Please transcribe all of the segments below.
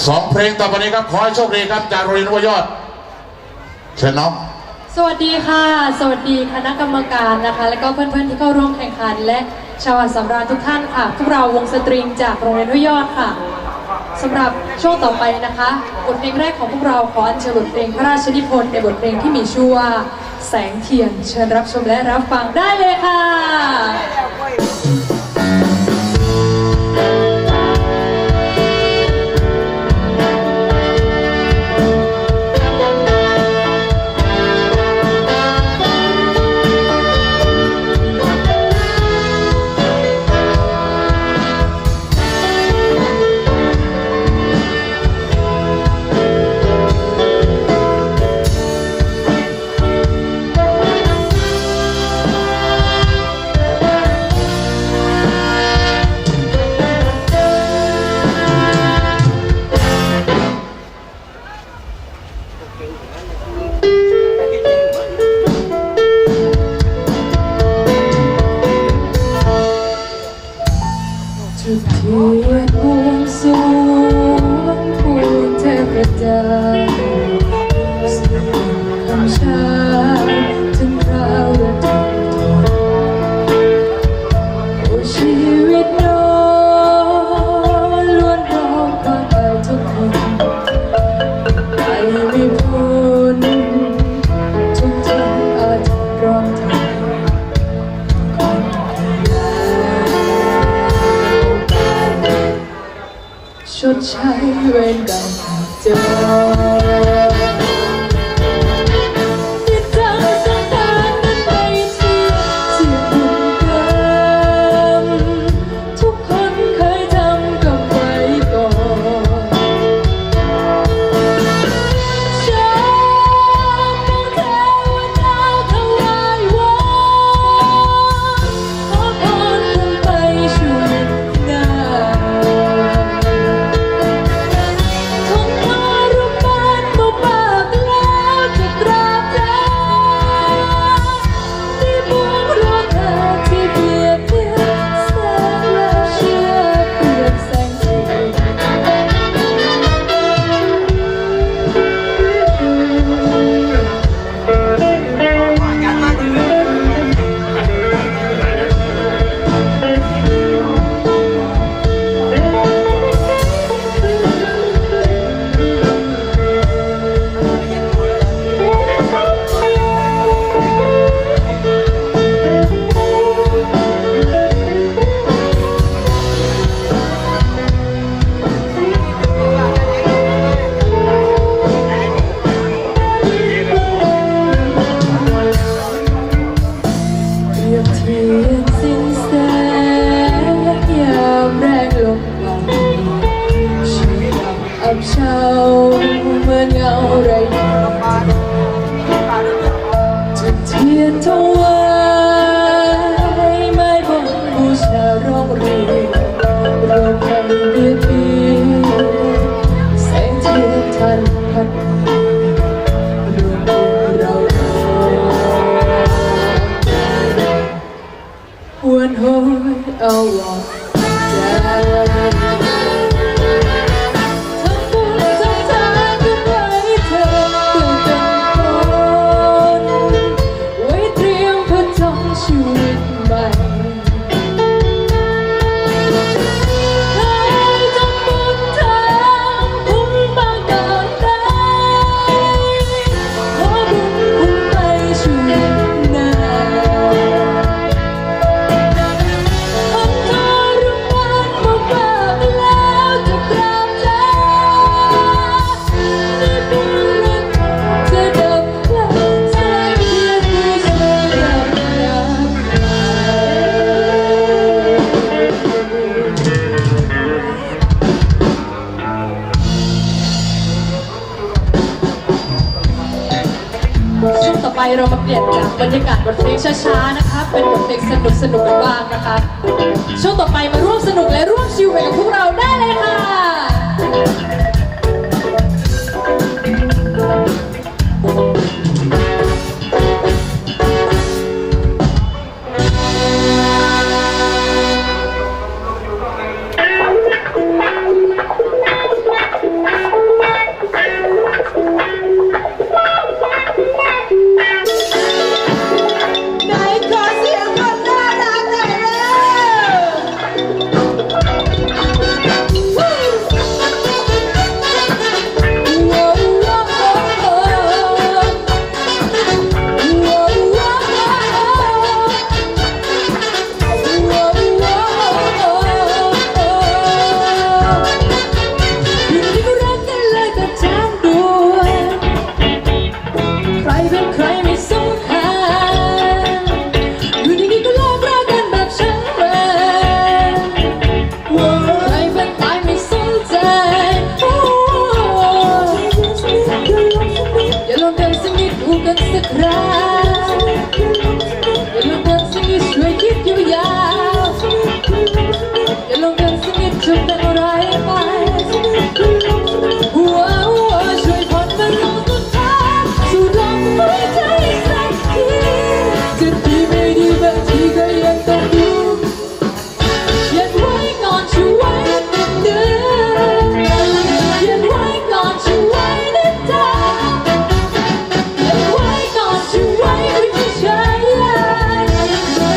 2 เพลงต่อไปนี้ครับขอให้โชคดีครับจากโรงเรียนวัวยอดเชิญน้องสวัสดีค่ะสวัสดีคณะกรรมการนะคะและก็เพื่อนๆที่เข้าร่วมแข่งขันและชาวสำราญทุกท่านค่ะพวกเราวงสตริงจากโรงเรียนวัวยอดค่ะสำหรับช่วงต่อไปนะคะบทเพลงแรกของพวกเราขออัญเชิญบทเพลงพระราชนิพนธ์ในบทเพลงที่มีชื่อว่าแสงเทียนเชิญรับชมและรับฟังได้เลยค่ะจุดเทียนบวงสรวงภูเทพเจ้าส่งคำชาถึงคราวระดมโอ้ชีวิตน้องล้วนร้องขอไปทุกคนไปไม่พ้นทุกท่านอาจร้องไห้ชดใช้เวรกรรมเจอที่ทางสงสารนั้นไปเสียบุญกรรมทุกคนเคยทำกับไว้ก่อนฉันต้องเทวดาถวายวอนขอพรคงไปช่วยได้เช้าเหมือนเงาไรจุดเทียนถวายไม่บนบูชาร้องเรียนเราคงเบียดเบียนแสงเทียนทันพัดรวมเราหวนโหยเอาหวังใจชีวิตใหม่ให้จงบุญทางคุ้มบางก่อนได้ขอบุญคุ้มไปชีวิตหน้าคงทรมานมากแล้วจะกราบลาในบุญจะดับกลางแสงเทียนที่สว่างช่วงต่อไปเรามาเปลี่ยนจากบรรยากาศบทเพลงช้าๆนะคะเป็นบทเพลงสนุกๆกันบ้างนะคะช่วงต่อไปมาร่วมสนุกและร่วมชิลไปกับพวกเราได้เลยค่ะ รไม่สำคัญอยู่ดีๆก็เลิกรักกันแบบฉันเลยใครเป็นตายไม่สนใจอย่าลองเดินสักนิดพูดกันสักครั้งอย่าลองเดินสักนิดช่วยคิดยาวๆอย่าลองเดินสักนิดจะเป็นอะไรไปว้าวช่วยผ่อนมันลงสุดท้ายสู่ลมหายใจสักทีจะดีไม่ดีบางทีก็ยังต้องดูยันไว้ก่อนช่วยไว้นิดนึงยันไว้ก่อนช่วยไว้นิดเดียวยันไว้ก่อนช่วยไว้ไม่ใช่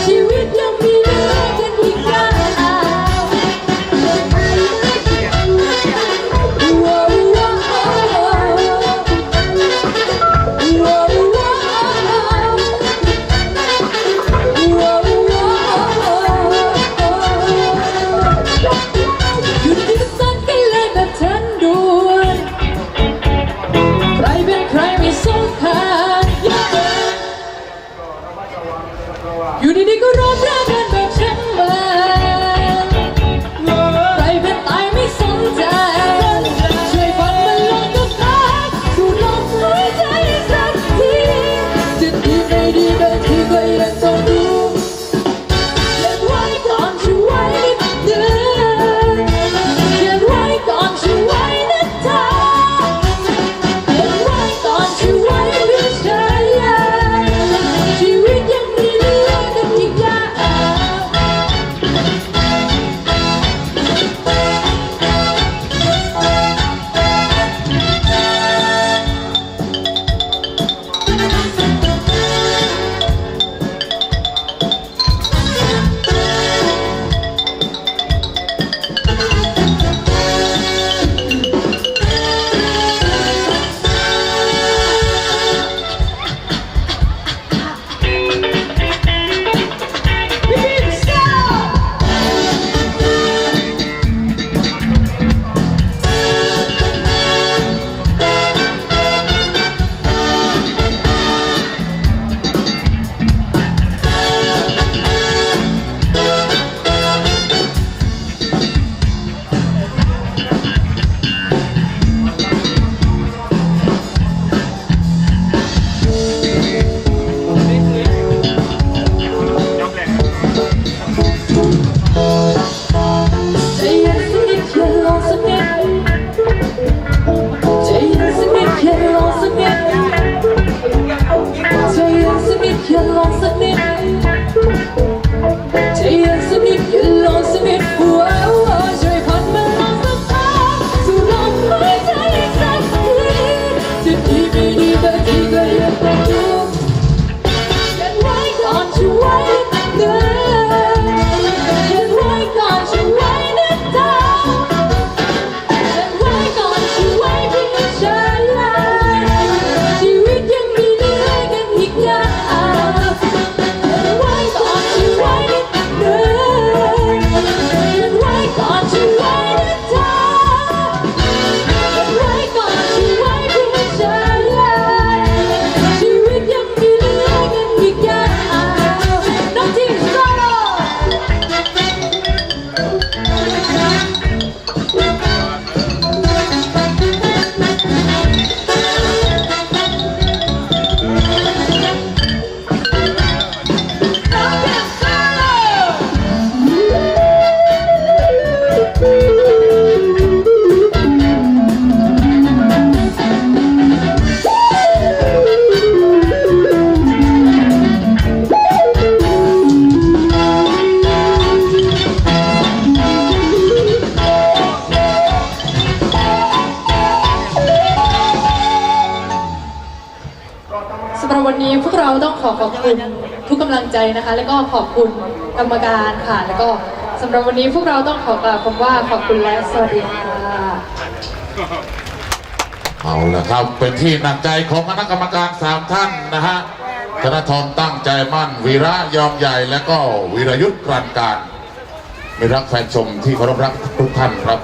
ชีวิตยังมีเหลือกันอีกยาวอยู่ดีๆก็ซัดกันเลยแบบทันด่วนใครเป็นใครไม่สำคัญอยู่ดีๆก็รบรากันแบบฉันมาใครเป็นตายไม่สนใจช่วยผ่อนมันลงทุกทางสู่ลมหายใจสักทีจะดีไม่ดีบางทีก็ยังต้องดูยันไว้ก่อนช่วยไว้นิดนึงยันไว้ก่อนช่วยไว้นิดเดียวยันไว้ก่อนช่วยไว้ไม่ใช่ชีวิตยังมีเหลือกันอีกยาวใจเย็นสักนิดอย่าลองสักนิดใจเย็นสักนิดอย่าลองสักนิดใจเย็นสักนิดอย่าลองสักนิดใจเย็นสักนิดอย่าลองสักนิดว้าวช่วยผ่อนมันลงสักพักสู่ลมหายใจสักทีจะดีไม่ดีบางทีก็ยังต้องดูยันไว้ก่อนช่วยไว้นิดนึงยันไว้ก่อนช่วยไว้นิดเดียวยันไว้ก่อนช่วยไว้ไม่ใช่ชีวิตยังมีเหลือกันอีกยาวยันไว้ก่อนช่วยไว้นิดนึงยันไว้ก่อนช่วยไว้นิดเดียวยันไว้ก่อนช่วยไว้ไม่ใช่ชีวิตยังมีเหลือกันอีกยาวน้องทีมโซโล่ สำหรับวันนี้พวกเราต้องขอบคุณทุกกำลังใจนะคะ แล้วก็ขอบคุณกรรมการค่ะ แล้วก็สำหรับวันนี้พวกเราต้องขอกล่าวคำว่าขอบคุณและสวัสดีค่ะ เอาละครับเป็นที่หนักใจของคณะกรรมการ3ท่านนะฮะธนทรตั้งใจมั่นวีระยอมใหญ่และก็วีรยุทธ์กลั่นการมีรักแฟนชมที่เคารพรักทุกท่านครับ